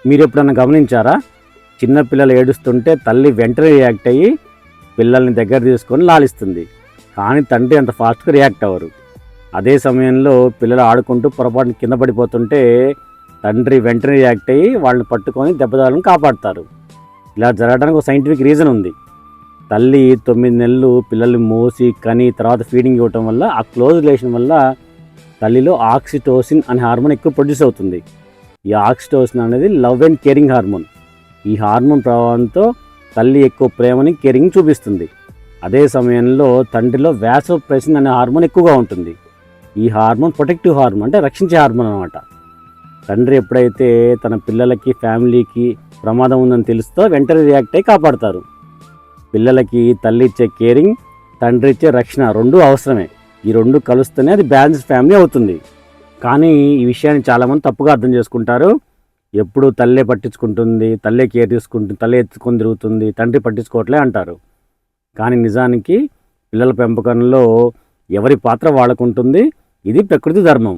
మీరు ఎప్పుడన్నా గమనించారా? చిన్న పిల్లలు ఏడుస్తుంటే తల్లి వెంటనే రియాక్ట్ అయ్యి పిల్లల్ని దగ్గర తీసుకొని లాలిస్తుంది. కానీ తండ్రి అంత ఫాస్ట్గా రియాక్ట్ అవ్వరు. అదే సమయంలో పిల్లలు ఆడుకుంటూ పొరపాటున కింద పడిపోతుంటే తండ్రి వెంటనే రియాక్ట్ అయ్యి వాళ్ళని పట్టుకొని దెబ్బతాలను కాపాడుతారు. ఇలా జరగడానికి ఒక సైంటిఫిక్ రీజన్ ఉంది. తల్లి 9 నెలలు పిల్లల్ని మోసి కని తర్వాత ఫీడింగ్ ఇవ్వటం వల్ల, ఆ క్లోజ్ రిలేషన్ వల్ల తల్లిలో ఆక్సిటోసిన్ అనే హార్మోన్ ఎక్కువ ప్రొడ్యూస్ అవుతుంది. ఈ ఆక్సిటోసిన్ అనేది లవ్ అండ్ కేరింగ్ హార్మోన్. ఈ హార్మోన్ ప్రభావంతో తల్లి ఎక్కువ ప్రేమని, కేరింగ్ చూపిస్తుంది. అదే సమయంలో తండ్రిలో వాసోప్రెసిన్ అనే హార్మోన్ ఎక్కువగా ఉంటుంది. ఈ హార్మోన్ ప్రొటెక్టివ్ హార్మోన్, అంటే రక్షించే హార్మోన్ అన్నమాట. తండ్రి ఎప్పుడైతే తన పిల్లలకి, ఫ్యామిలీకి ప్రమాదం ఉందని తెలుస్తో వెంటనే రియాక్ట్ అయ్యి కాపాడుతారు. పిల్లలకి తల్లి ఇచ్చే కేరింగ్, తండ్రి ఇచ్చే రక్షణ రెండూ అవసరమే. ఈ రెండు కలుస్తేనే అది బ్యాలెన్స్డ్ ఫ్యామిలీ అవుతుంది. కానీ ఈ విషయాన్ని చాలామంది తప్పుగా అర్థం చేసుకుంటారు. ఎప్పుడు తల్లే పట్టించుకుంటుంది, తల్లే కేర్ తీసుకుంటుంది, తల్లే ఎత్తుకొని తిరుగుతుంది, తండ్రి పట్టించుకోవట్లే అంటారు. కానీ నిజానికి పిల్లల పెంపకంలో ఎవరి పాత్ర వాళ్ళకుంటుంది. ఇది ప్రకృతి ధర్మం.